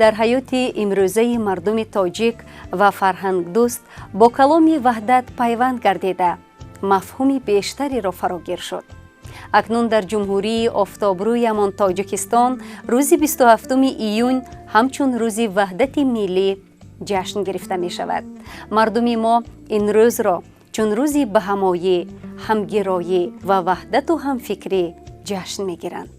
дар ҳаёти имрӯзаи мардуми тоҷик ва фарҳангдӯст бо каломи ваҳдат пайванд гардида, мафҳуми бештареро фарогир шуд. акнун дар ҷумҳурии офтобрӯямон Тоҷикистон рӯзи 27 июн ҳамчун рӯзи ваҳдати миллӣ ҷашн гирифта мешавад. мардуми мо ин рӯзро чун рӯзи баҳамоӣ, ҳамгироӣ ва ваҳдату ҳамфикрӣ ҷашн мегиранд.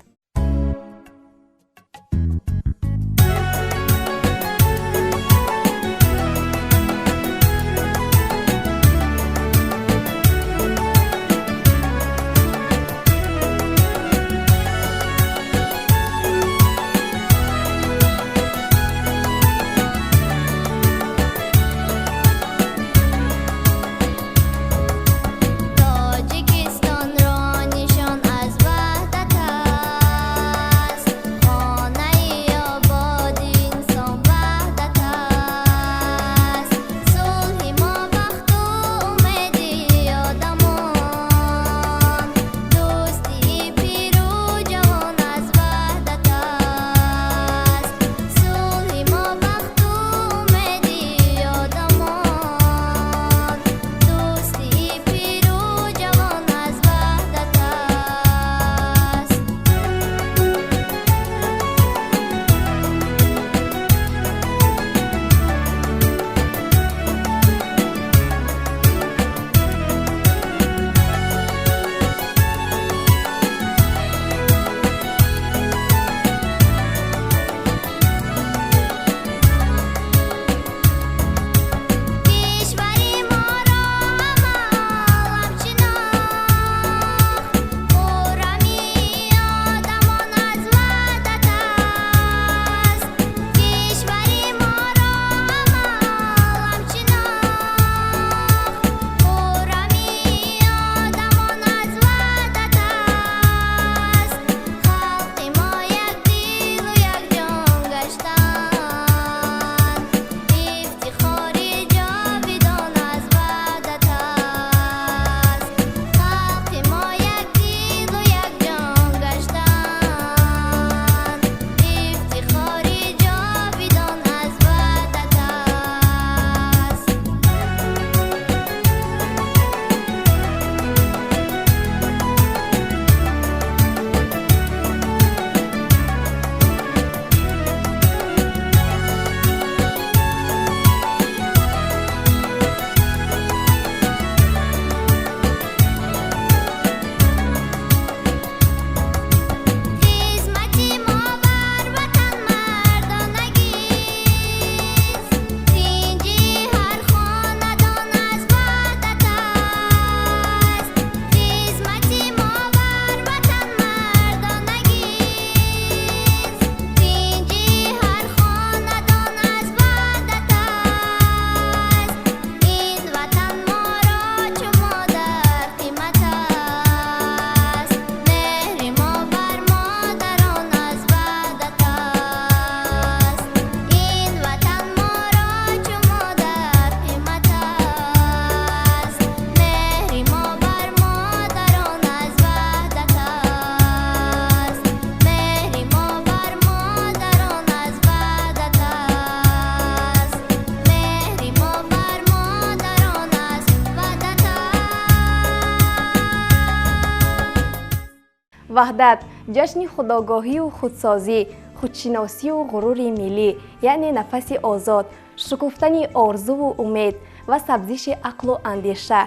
ваҳдат ҷашни худогоҳию худсозӣ, худшиносию ғурури миллӣ, яъне нафаси озод, шукуфтани орзуву умед ва сабзиши ақлу андеша.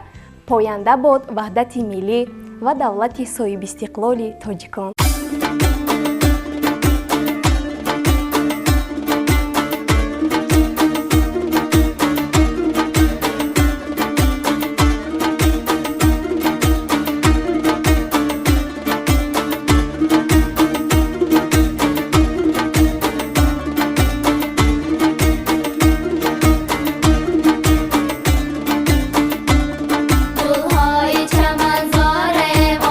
поянда бод ваҳдати миллӣ ва давлати соҳибистиқлоли тоҷикон. چمنزار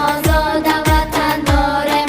آزاد وطن دارم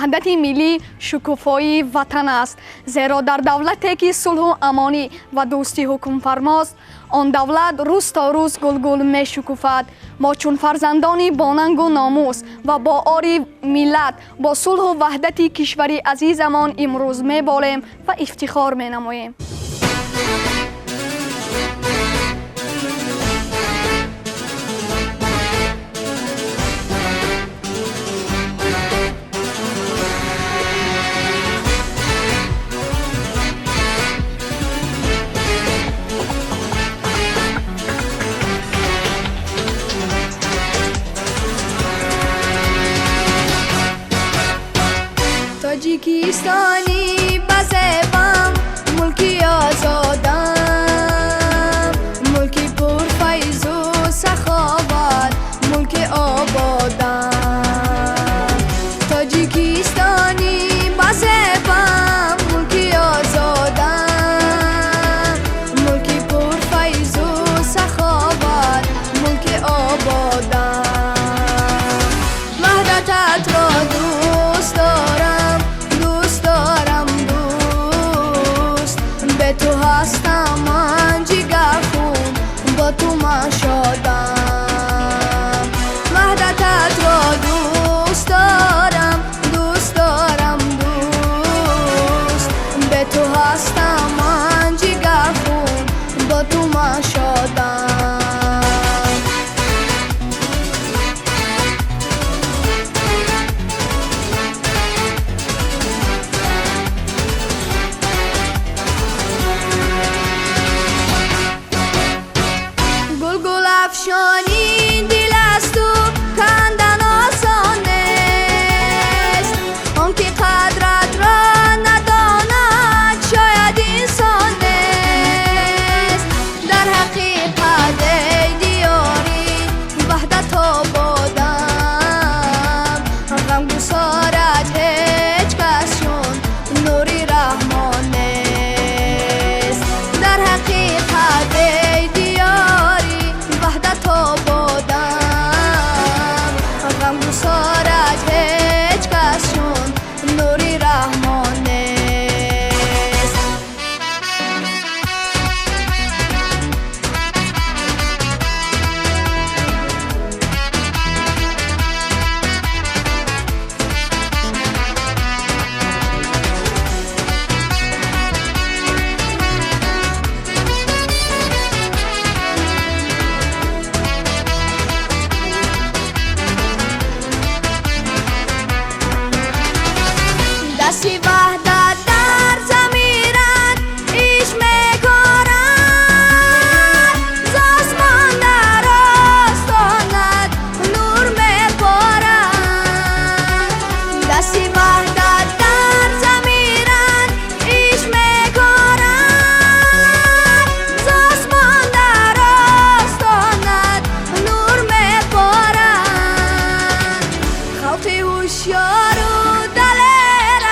ваҳдати миллӣ шукуфоии ватан аст, зеро дар давлате ки сулҳу амонӣ ва дӯстӣ ҳукмфармост, он давлат рӯз то рӯз гулгул мешукуфад. мо чун фарзандони бонангу номус ва бо ори миллат бо сулҳу ваҳдати кишвари азизамон имрӯз меболем ва ифтихор менамоем. Тоҷикистони базебам, мулки озодам, мулки пурфайзу саховат, мулки ободам. Тоҷикистони базебам, мулки озодам, мулки пурфайзу саховат, мулки ободам. Ваҳдататро дӯст дорам, به تو هستم من جگر خون، با تو من شدم. وحدتت را دوست دارم، دوست دارم دوست، به تو هستم من جگر خون، با تو من شدم. افشانی دل از تو کندن آسان نیست، آن که قدرت را نداند شاید انسان نیست. در حقیقت ای دیاری وحدت آبادم، غمگسارت هیچ کس چون نوری رحمان نیست. در حقیقت ای دیاری وحدت آبادم، غمگسارت هیچ کس چون نوری رحمان نیست. دستی وحدت در ضمیرت ایش میکارد، ز آسمان در آستانت نور میبارد. دستی وحدت در ضمیرت ایش میکارد، ز آسمان در آستانت نور میبارد. خلق هوشیار و دلیر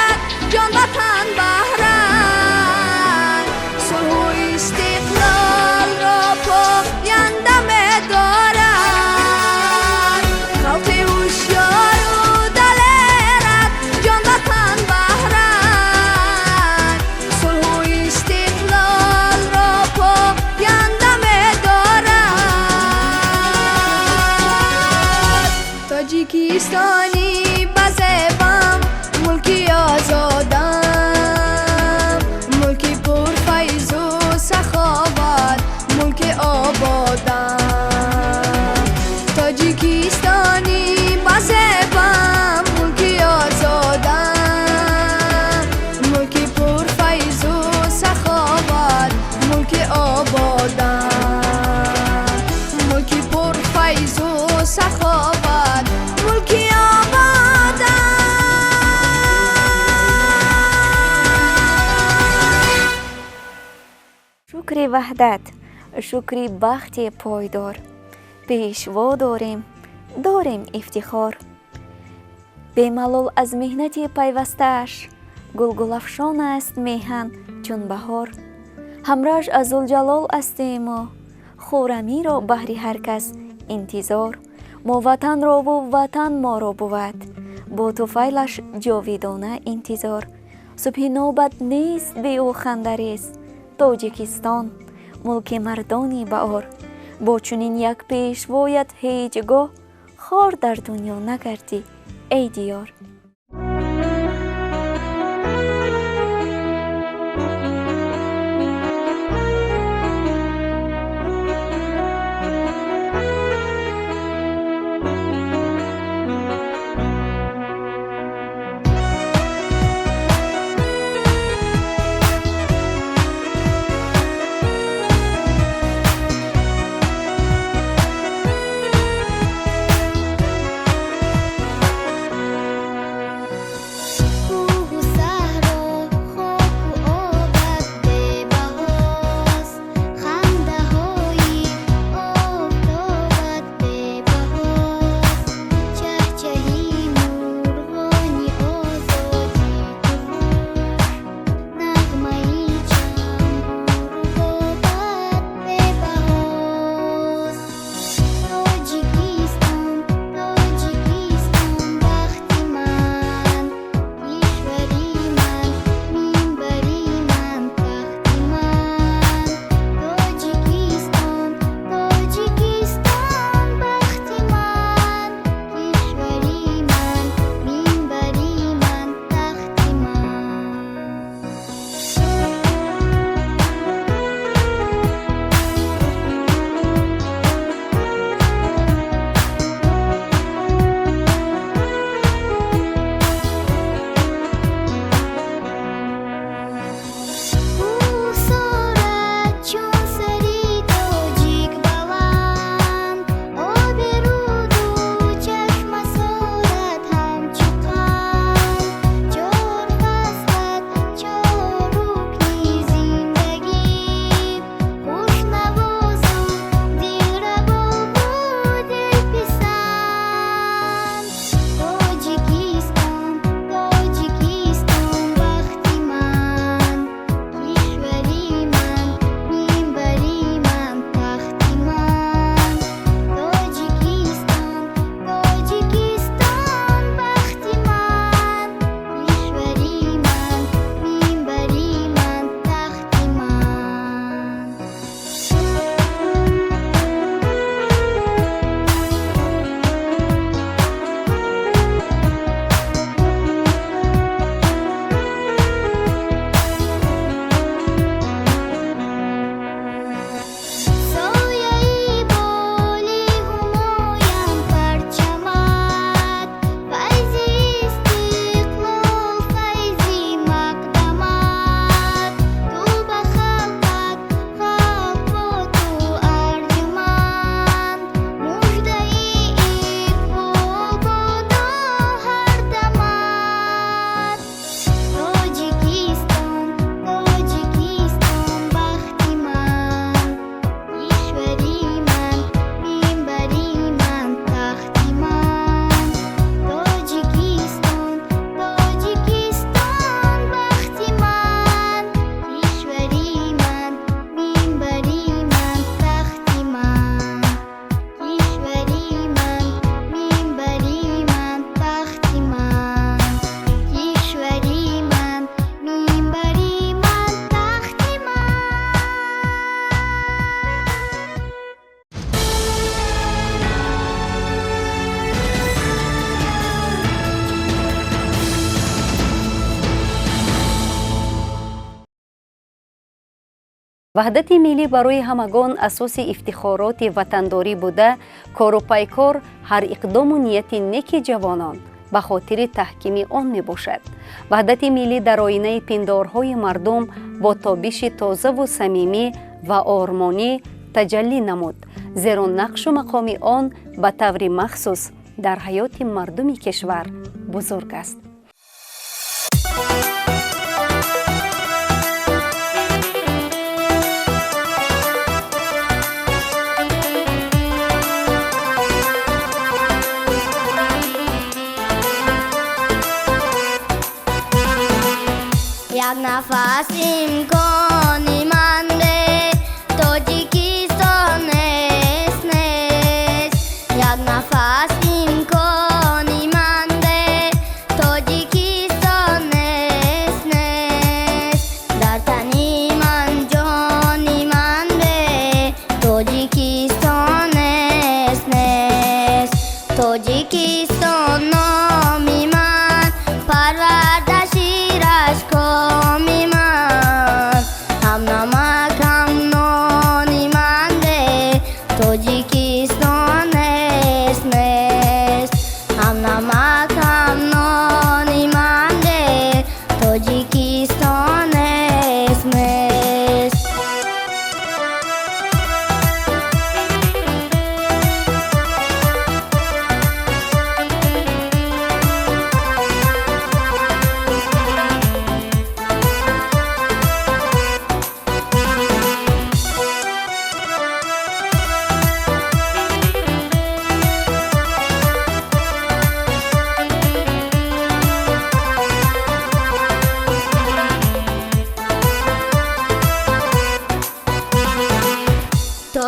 جان وطن بهرن، صلح و استقلال را پاینده می‌دارد. خلق هوشیار و دلیرت جان وطن بهرن، صلح و استقلال را پاینده می‌دارد. تاجیکستانی بزبم، ملکی آزادم، ملکی پرفیض و سخاوت، ملکی آبادم. تاجیکستانی بزبم، ملکی آزادم، ملکی پرفیض و سخاوت، ملکی آبادم، ملکی پرفیض و سخاوت، ملکی آبادم. شکر وحدت، شکر بخت پایدار، پیشوا داریم افتخار. بملال از مهنت پیوسته‌اش، گل افشان است میهن چون بهار. همراهش از ذوالجلال استیم و خرمی را بهر هر کس انتظار. ما وطن را و وطن ما را بود، бо туфайлаш ҷовидона интизор. субҳи нобат нест беӯ хандарез. тоҷикистон мулки мардони баор. бо чунин як пешвоят ҳеҷ гоҳ хор дар дунё нагардӣ эй диёр. ваҳдати миллӣ барои ҳамагон асоси ифтихороти ватандорӣ буда, кору пайкор ҳар иқдому нияти неки ҷавонон ба хотири таҳкими он мебошад. ваҳдати миллӣ дар оинаи пиндорҳои мардум бо тобиши тозаву самимӣ ва ормонӣ таҷаллӣ намуд, зеро нақшу мақоми он ба таври махсус дар ҳаёти мардуми кишвар бузург аст. як нафас имкони манде Тоҷикистон нест як нафас имкони манде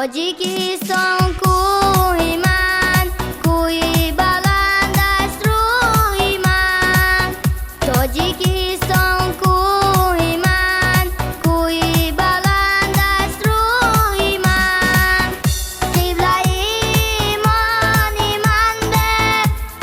Тоҷикистон кӯҳи ман, кӯҳи баланд аст рӯҳи ман. Тоҷикистон кӯҳи ман, кӯҳи баланд аст рӯҳи ман. қиблаи имони ман бе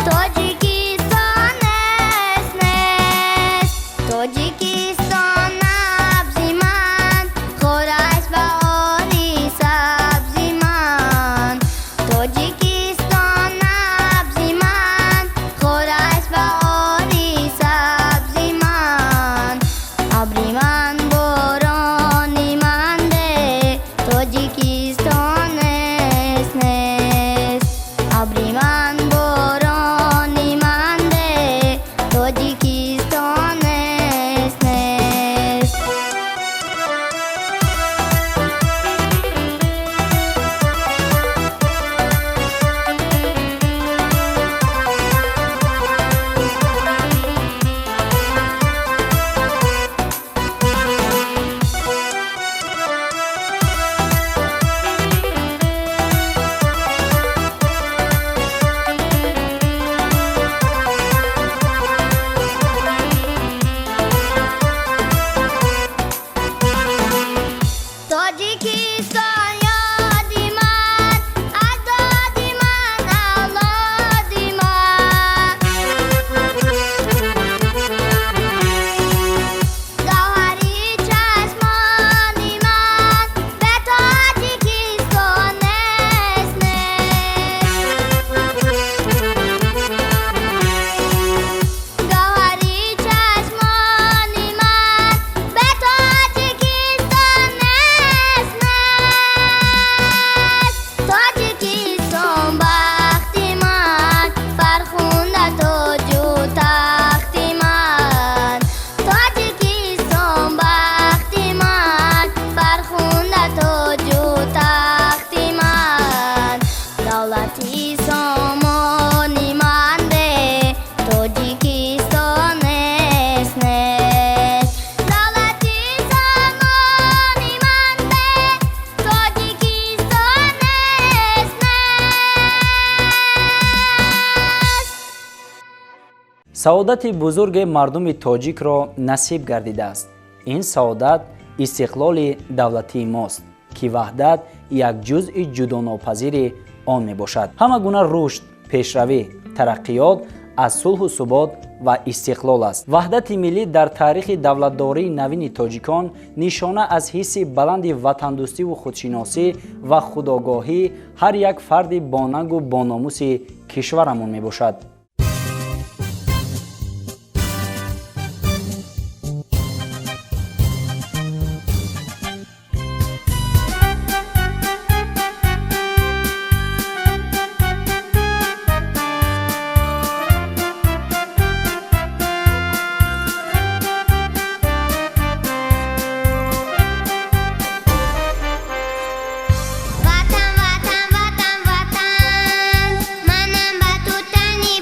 Тоҷикистон нест, нест. Тоҷикистон набзи ман, хӯраш ба оли сабзи ман. Тоҷикистон набзи ман, хӯраш ба оли сабзи ман. Абри ман борони ман бе Тоҷикистон нест, нест. Абри ман борони ман бе Тоҷикистон нест, нест. Тоҷикистон ёди ман, аҷдоди ман, авлоди ман. Гавҳари чашмони ман бе Тоҷикистон нест, нест. Гавҳари чашмони ман бе Тоҷикистон нест, нест. Тоҷикистон бахти ман, фархунда тоҷу тахти ман. Тоҷикистон бахти ман, фархунда тоҷу тахти ман. Давлати сомони ман бе Тоҷикистон нест, нест. Давлати сомони ман бе Тоҷикистон нест, нест. саодати бузурги мардуми тоҷикро насиб гардидааст. ин саодат истиқлоли давлатии мост ки ваҳдат як ҷузъи ҷудонопазири он мебошад. ҳама гуна рушд, пешравӣ, тараққиёт аз сулҳу субот ва истиқлол аст. ваҳдати миллӣ дар таърихи давлатдории навини тоҷикон нишона аз ҳисси баланди ватандӯстиву худшиносӣ ва худогоҳии ҳар як фарди бонангу бономуси кишварамон мебошад. Ватан, ватан, ватан, ватан, манам ба ту тани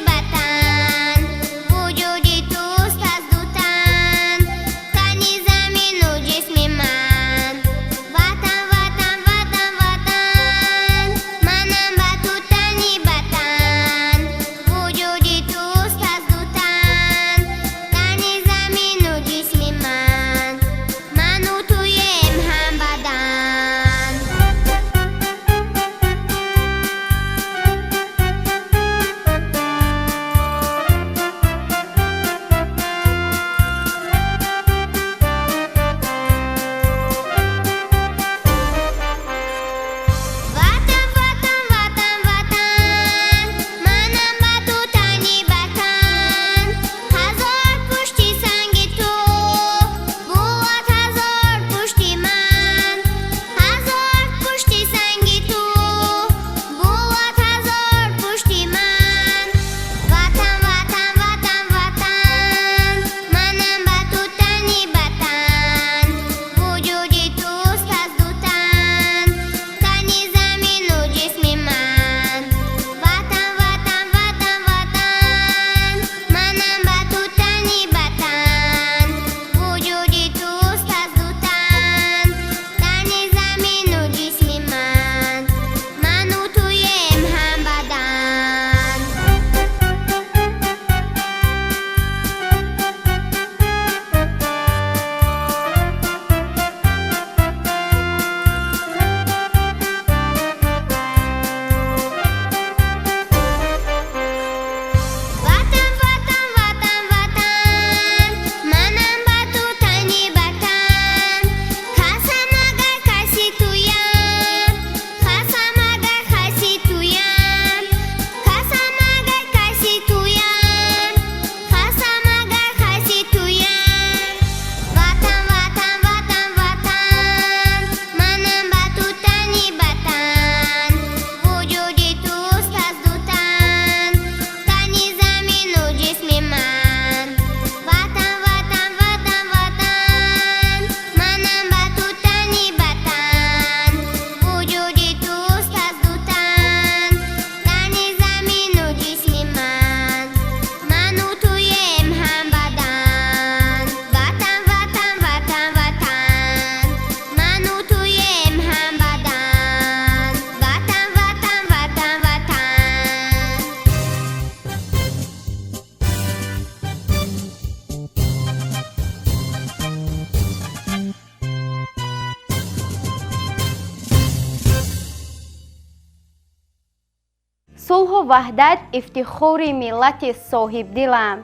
сулҳу ваҳдат ифтихори миллати соҳибдилам.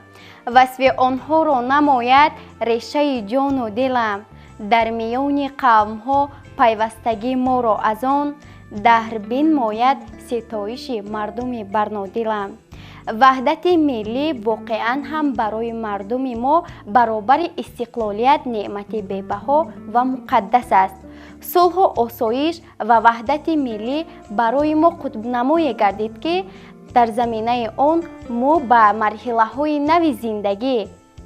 васфи онҳоро намояд решаи ҷону дилам. дар миёни қавмҳо пайвастагӣ моро аз он даҳр бинмояд ситоиши мардуми барнодилам. ваҳдати миллӣ воқеан ҳам барои мардуми мо баробари истиқлолият неъмати бебаҳо ва муқаддас аст. сулҳу осоиш ва ваҳдати миллӣ барои мо қутбнамое гардид ки дар заминаи он мо ба марҳилаҳои нави зиндагӣ,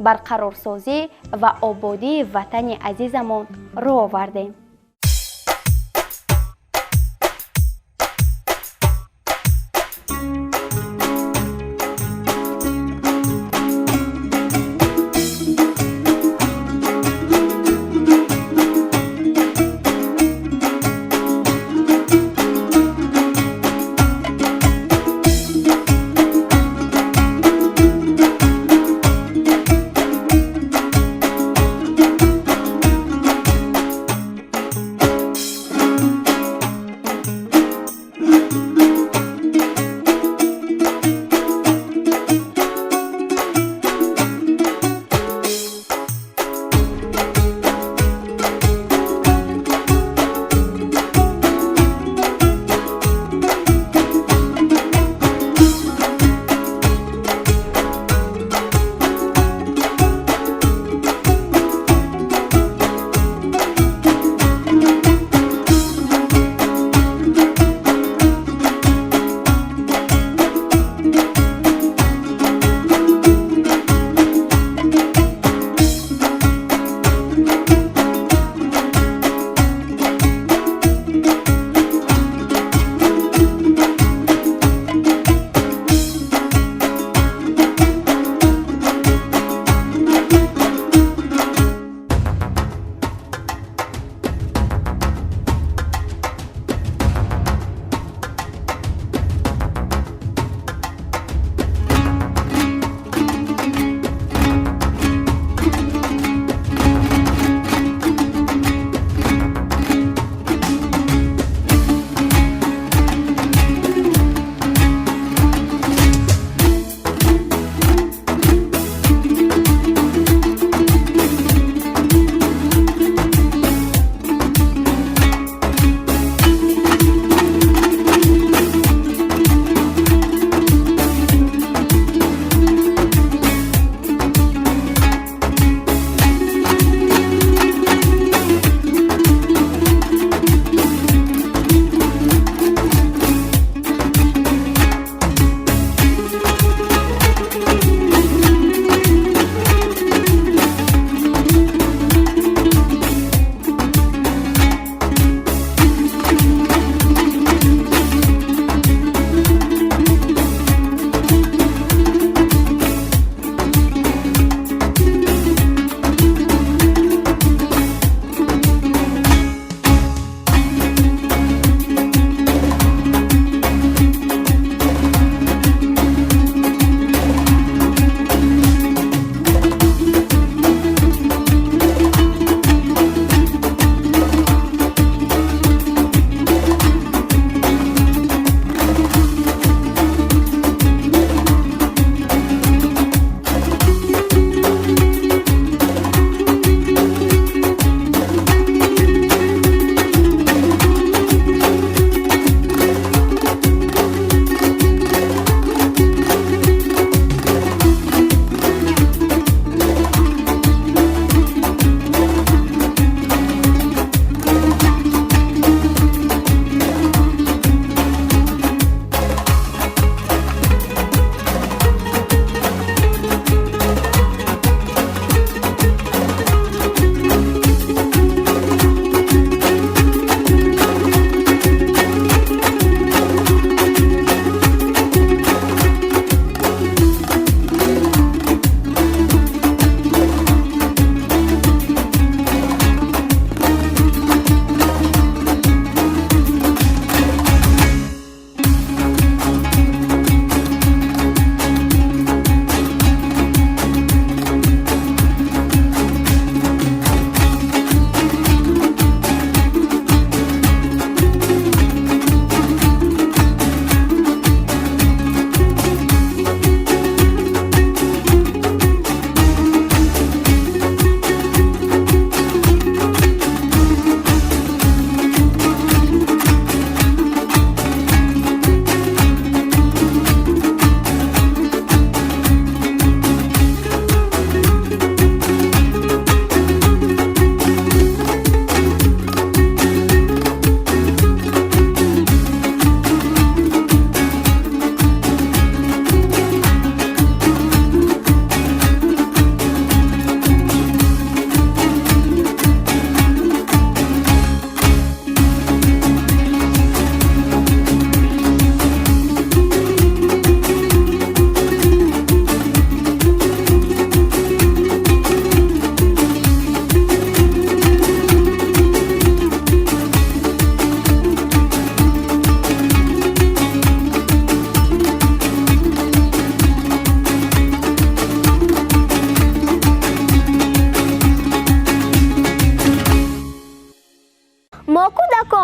барқарорсозӣ ва ободии ватани азизамон роҳ овардем.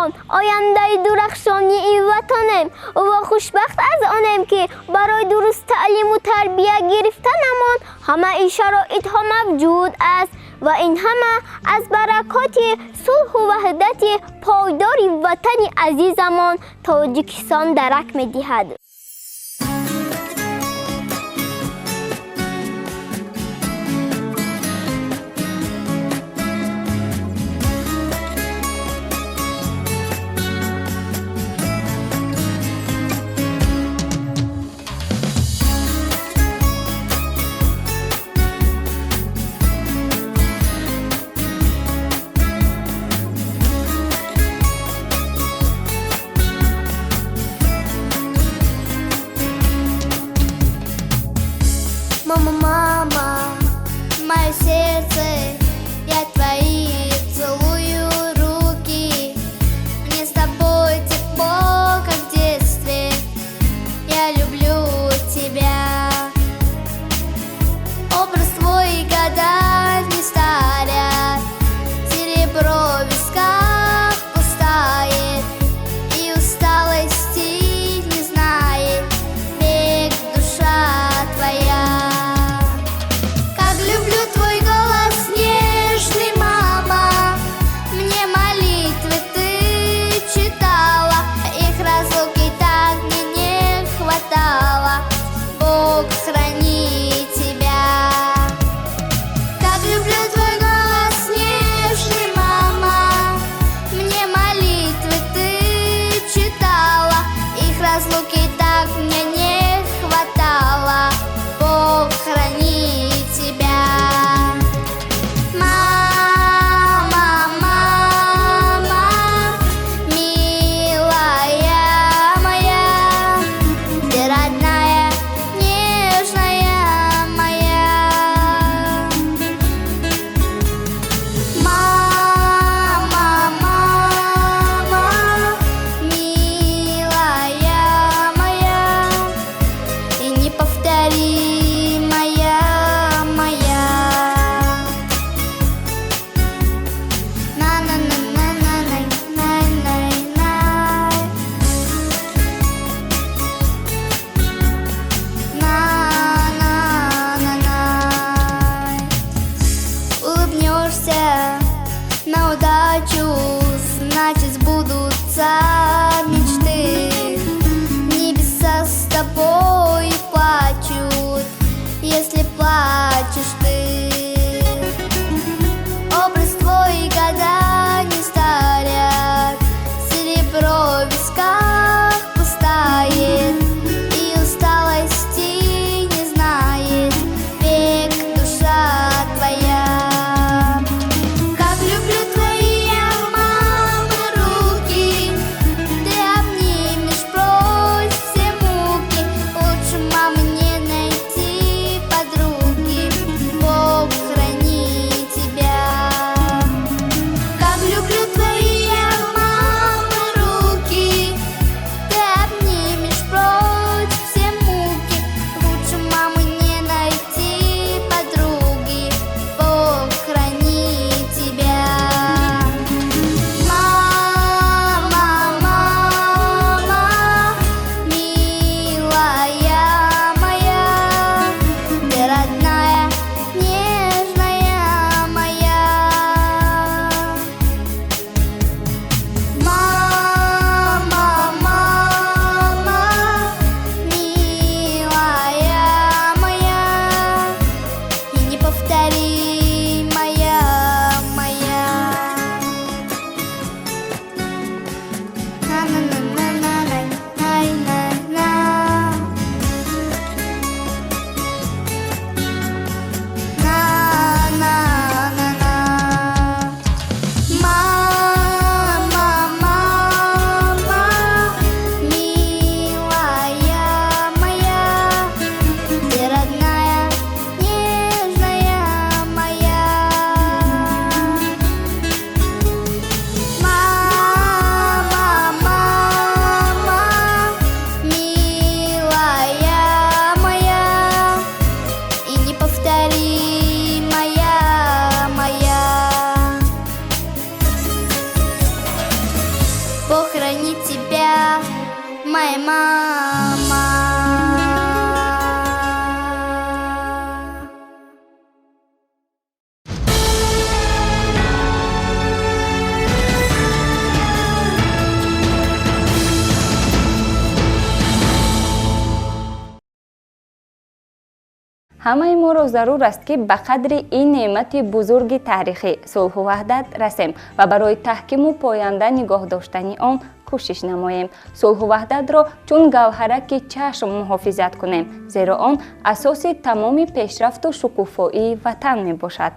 جهان آینده درخشانی این وطنم و خوشبخت از آنم که برای درست تعلیم و تربیت گرفتنمان همه این شرایط ها موجود است و این همه از برکات صلح و وحدت پایدار وطن عزیزمان تاجیکستان درک می دهد. Мама, мое сердце, я твои целую руки. Мне с тобой тепло, как в детстве. Я люблю тебя. Образ твой года не старят, серебро в висках пустает, и усталости не знает век душа твоя. Бог храни тебя. Как люблю твой голос нежный, мама. Мне молитвы ты читала, их разлуки так мне не хватало. Бог храни тебя. Мама, мама, милая моя, ты родная, нежная моя. Мама, мама, милая моя, и неповторимая моя. На-на-на-на-на-на-на-на. На-на-на-на. Улыбнешься на удачу, значит сбудутся мечты. Небеса с тобой плачут, если плачешь ты. Образ твой года не старят, серебро в висках пустает, и усталости не знает век душа твоя. Как люблю твои, мама, руки, ты обнимешь прочь все муки. Лучше мамы не найти подруги, ҳамаи моро зарур аст ки ба қадри ин неъмати бузурги таърихӣ сулҳу ваҳдат расем ва барои таҳкиму поянда нигоҳ доштани он кӯшиш намоем. Сулҳу ваҳдатро чун гавҳараки чашм муҳофизат кунем, зеро он асоси тамоми пешрафту шукуфоии ватан мебошад.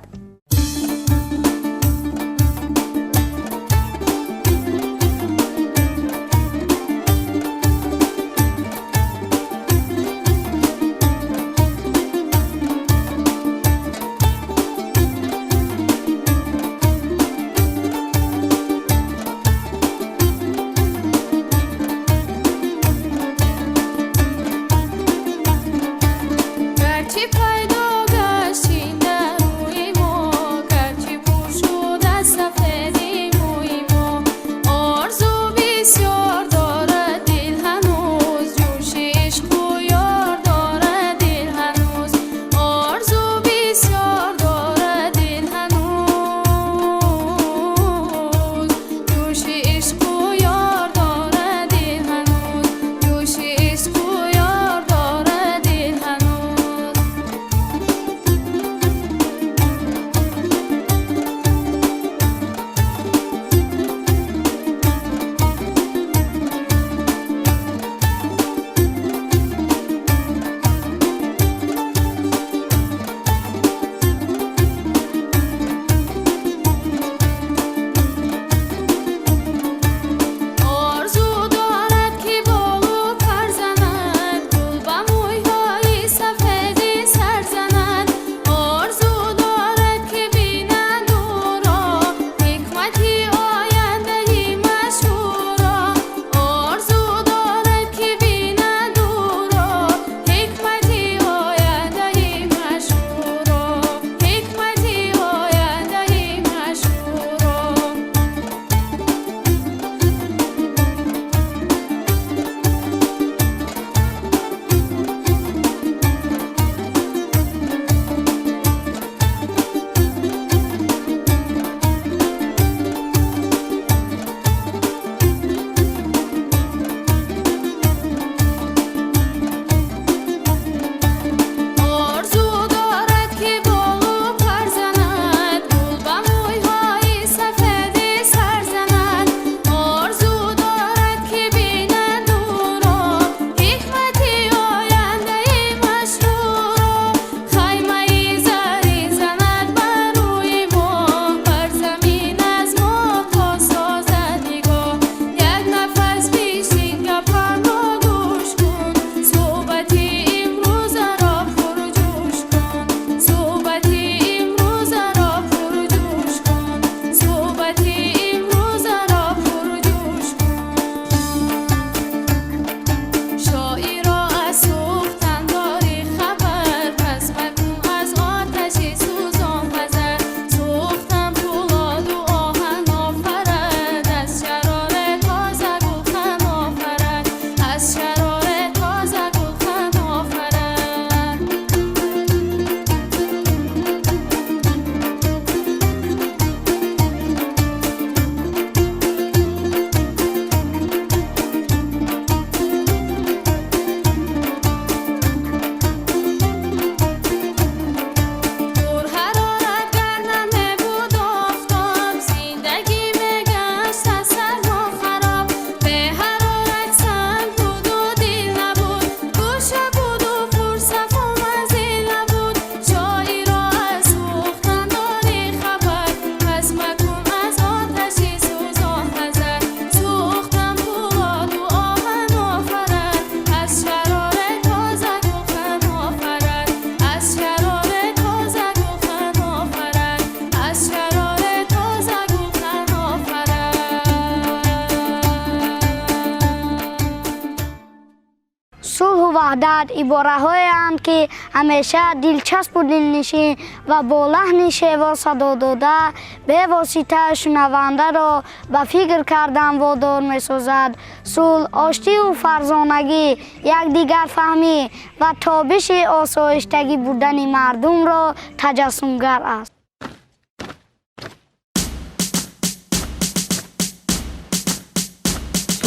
وحدت عباره‌هایند که همیشه دلچسب و دلنشین و با لحن شیوا صدا داده به واسطه شنونده را به فکر کردن وادار می‌سازد. صلح، آشتی و فرزانگی، یکدیگر فهمی و تابش آسایشتگی بودن مردم را تجسمگر است.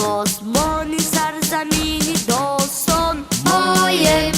آسمان سرزمینی داستان مایم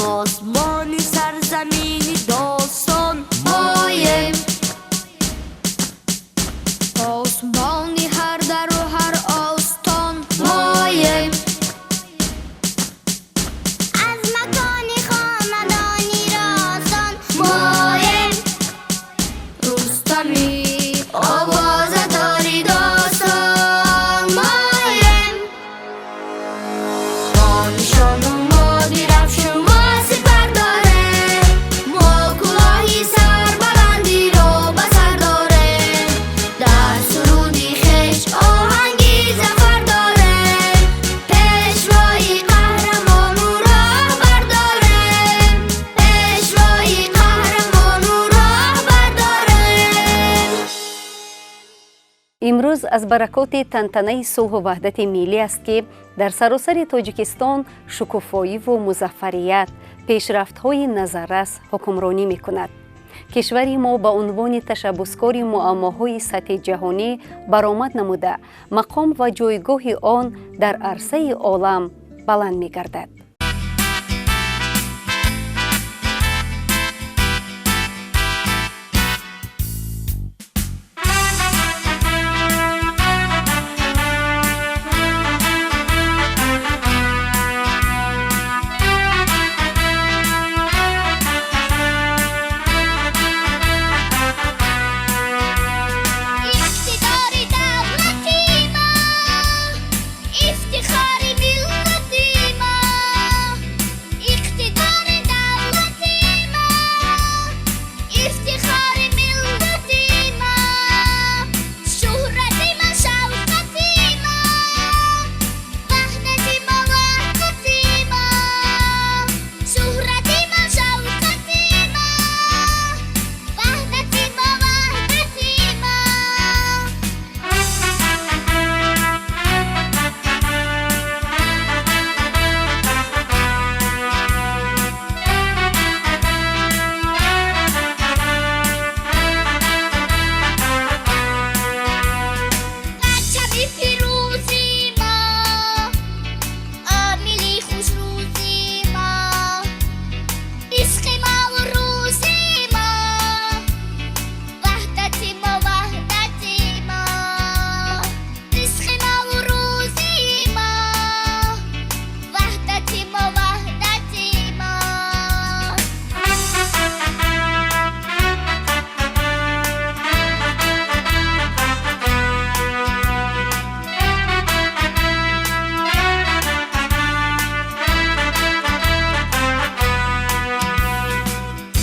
آسمانی سرزمینی داستان مایم آسمانی هر در و هر آستان مایم از مکانی خاندانی راستان مایم رستمی آواز داری داستان مایم ما نشان و ما درفش و ما سپر داره ما کلاهی سربلندی رو بسر داره در سرودی خش آهنگی زفر داره پیشوای قهرمان و راه برداره پیشوای قهرمان و راه برداره имрӯз аз баракоти тантанаи сулҳу ваҳдати миллӣ аст ки дар саросари тоҷикистон шукуфоиву музаффарият пешрафтҳои назаррас ҳукмронӣ мекунад. кишвари мо ба унвони ташаббускори муаммоҳои сатҳи ҷаҳонӣ баромад намуда мақом ва ҷойгоҳи он дар арсаи олам баланд мегардад. اقتدار دولتی ما افتخار ملتی ما اقتدار دولتی ما افتخار ملتی ما شهرت ما شوکتی ما وحدت ما وحدتی ما شهرت ما شوکتی ما وحدت ما وحدتی ما بچه‌ی پیروزی ما عاملی خوش روزی ما عشق ما و روزی ما وحدتی ما وحدتی ما عشق ما و روزی ما وحدتی ما وحدتی ما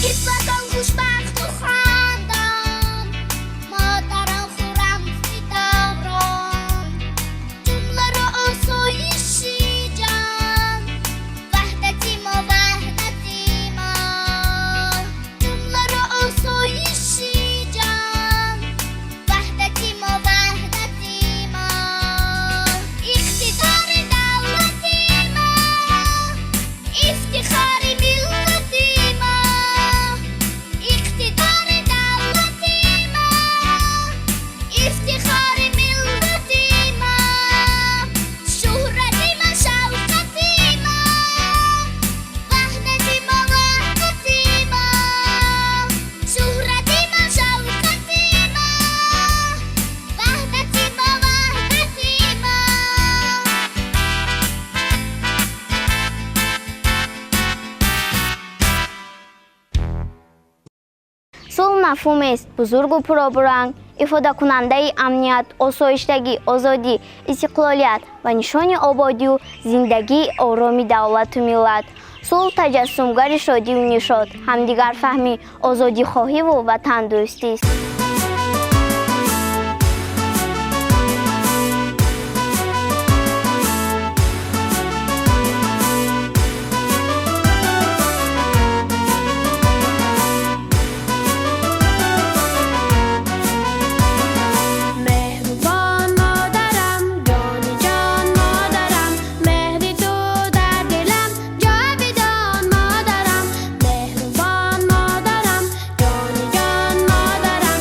کشورم خوشبخت و خندان مادرم خورم فداکان جمله را آسایشی جان وحدتی ما وحدتی ما جمله را آسایشی جان وحدتی ما وحدتی ما اقتدار دولتی ما افتخار ملتی ما اقتدار دولتی ما افتخار ملتی ما شهرت ما شوکتی ما وحدت ما وحدتی ما شهرت ما شوکتی ما وحدت ما وحدتی ما صلح مفهومی است بزرگ و پربرنگ افاده کننده امنیت، آسایشتگی، آزادی، استقلالیت و نشان آبادی و زندگی آرامی دولت و ملت. صلح تجسمگر شادی و نشاط، همدیگر فهمی، آزادی خواهی و وطن دوستی است. مهربان مادرم جان جان مادرم مهر تو در دلم جاودان مادرم مهربان مادرم جان جان مادرم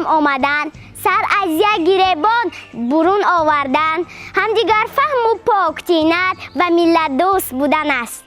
آمدن، سر از یک گریبان برون آوردن، همدیگر فهم و پاکتینت و ملت دوست بودن است.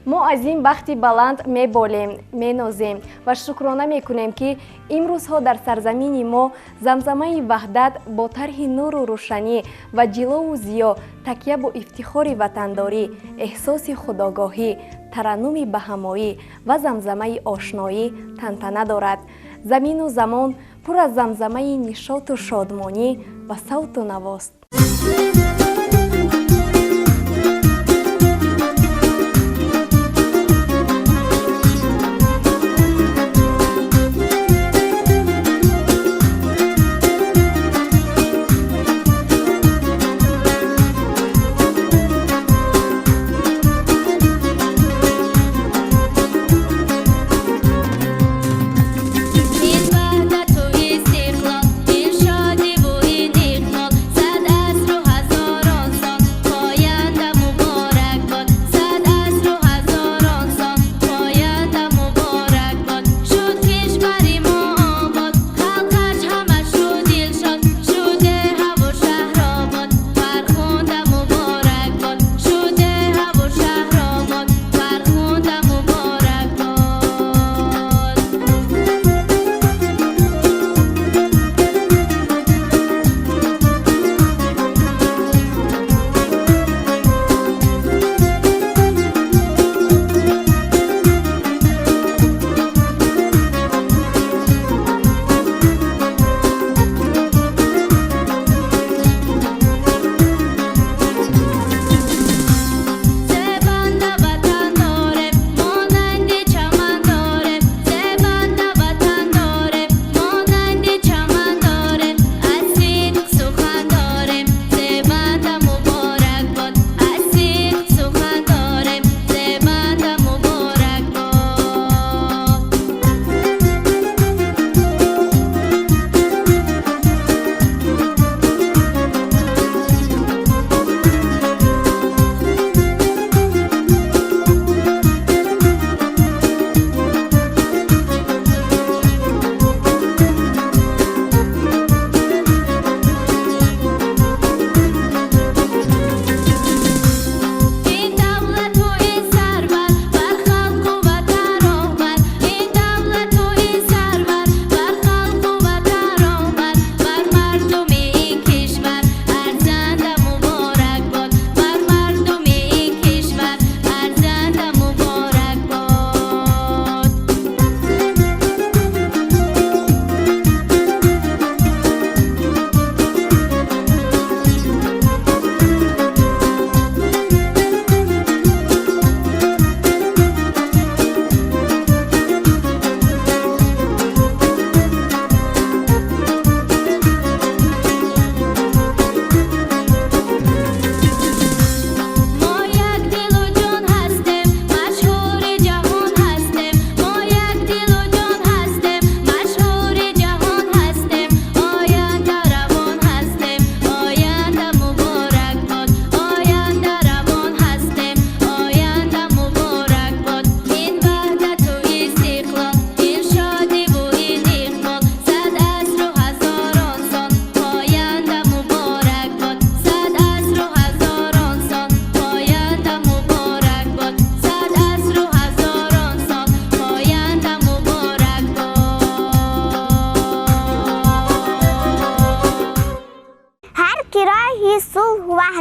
ما از این بخت بلند می‌بالیم، می‌نازیم و شکرانه می‌کنیم که امروزها در سرزمین ما زمزمه وحدت با طرح نور و روشنی و جلو و ضیا، تکیه با افتخار وطنداری، احساس خودآگاهی، ترنم به همایی و زمزمه آشنایی تنتنه دارد. زمین و زمان پر از زمزمه نشاط و شادمانی و صوت و نواست.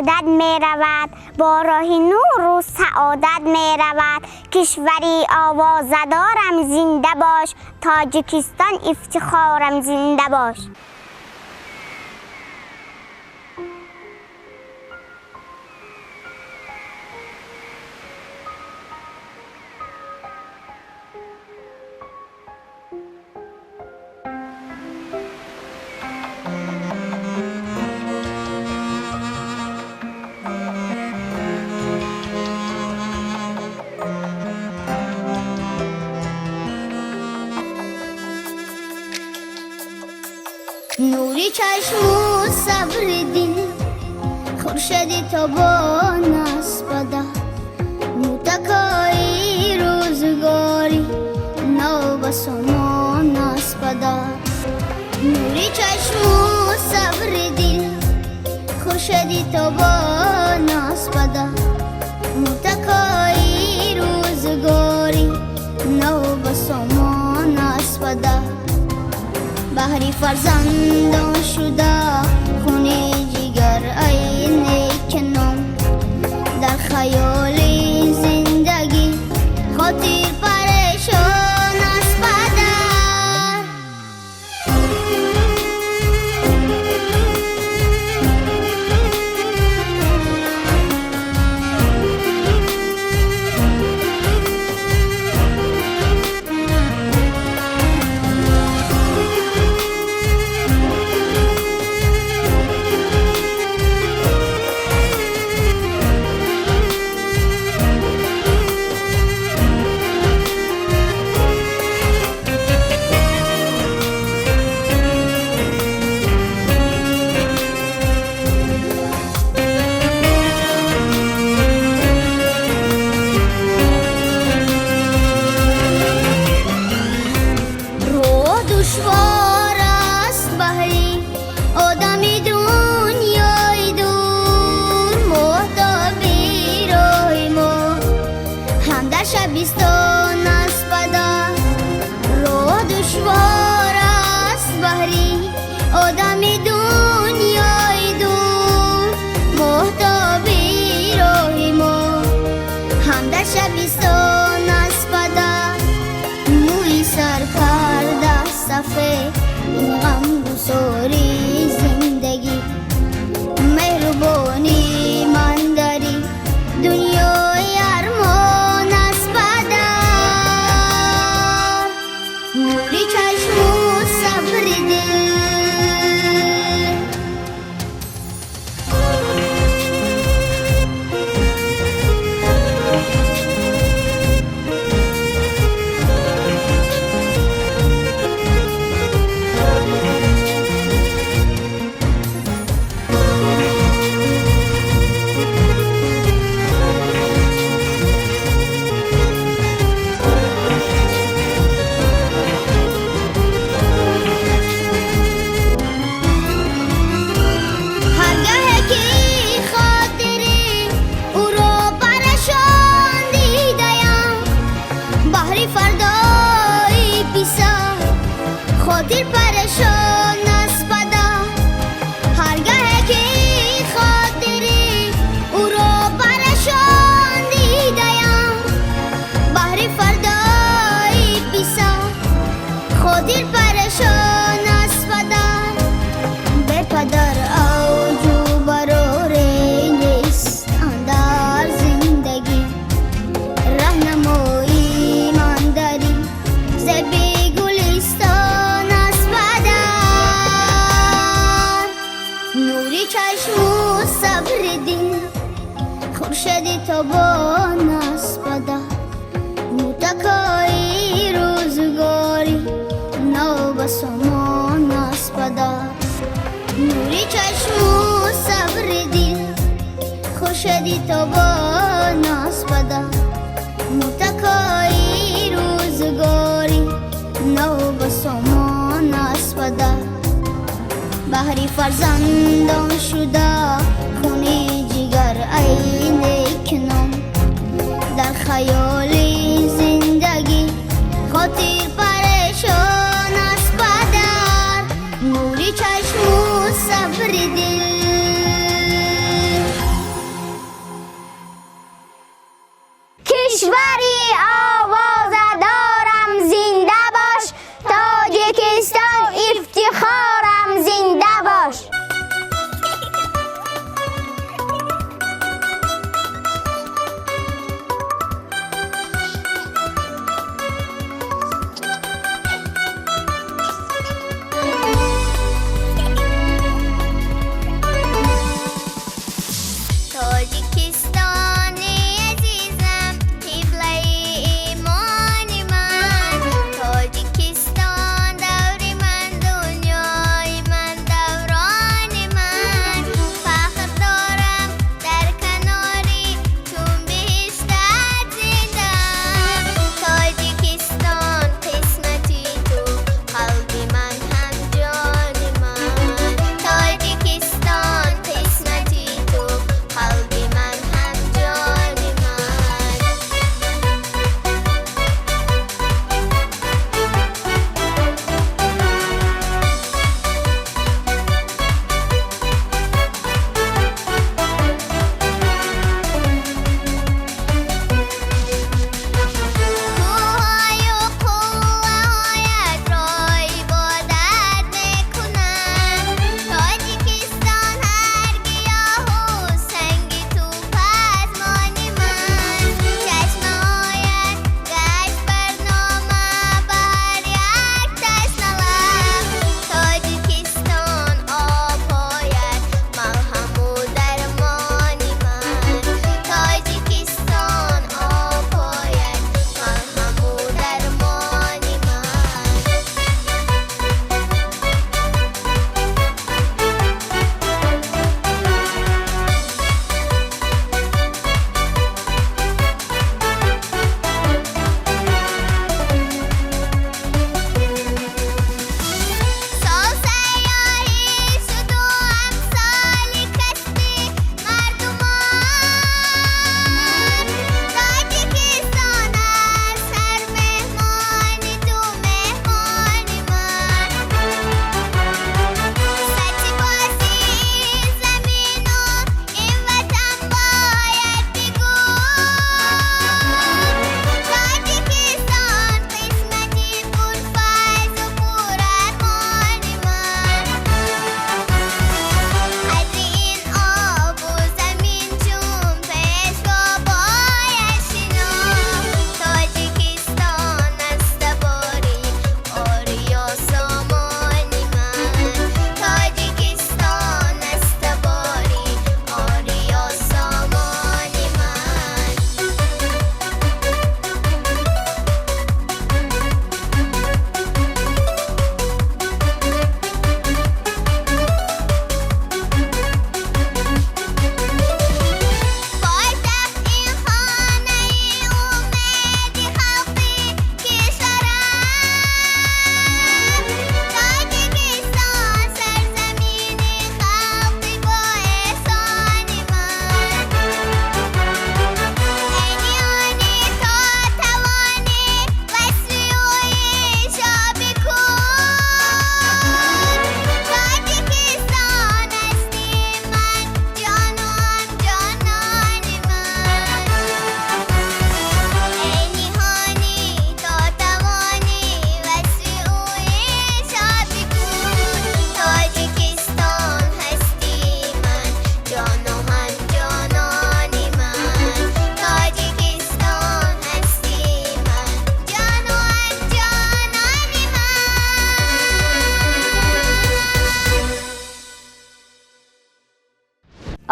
وحدت می رود، با راه نور و سعادت می رود. کشوری آوازدارم زنده باش، تاجیکستان افتخارم زنده باش. نوری چشم و صبر دل، خورشید تابان است بده، متکای روزگاری نو به سامان است بده. نوری چشم و صبر دل، خورشید تابان است بده، متکای روزگاری نو به سامان است بده. بحری فرزندان شده خون جگر ای نیکنام، در خیال زندگی خاطر پریشان است پدر. شبستان است بده، راه دشوار است بحری آدمی دنیای دور، محتابی راهی ما هم در شبستان است بده. موی سر کرده سفید این غم گساری زندگی، مهربانی من داری دنیای ارمان است پدر. نوری چشم و صبر دل، خاطر پریشان است پدر. هرگاه که خاطری او را پریشان دیدم، بهر فردای پیسا خاطر پریشان است پدر. به پدر اوجو براره نیست اندر زندگی، راهنمایی من داری زبی خورشید تابان است بده، متکای روزگاری نو به سامان است بده. نوری چشم و صبر دل، خورشید تابان است بده، متکای روزگاری نو به سامان است بده. بحری فرزندان شده خونی جگر ای نیکنام، در خیال زندگی خاطر پریشان است پدر. نوری چشم و صبر دل، کشوری آوازدارم زنده باش، تاجیکستان افتخارم زنده باش.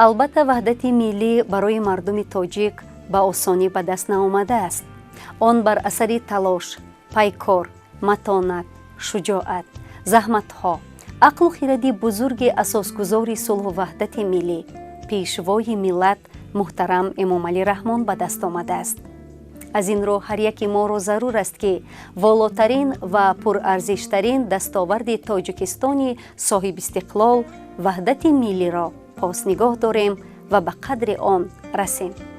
албатта ваҳдати миллӣ барои мардуми тоҷик ба осонӣ ба даст наомадааст. он бар асари талош, пайкор, матонат, шуҷоат, заҳматҳо, ақлу хиради бузурги асосгузори сулҳу ваҳдати миллӣ, пешвои миллат муҳтарам эмомалӣ раҳмон ба даст омадааст. аз ин роҳ ҳар яки моро зарур аст ки волотарин ва пурарзиштарин дастоварди тоҷикистони соҳибистиқлол ваҳдати миллиро поснигоҳ дорем ва ба қадри он расем.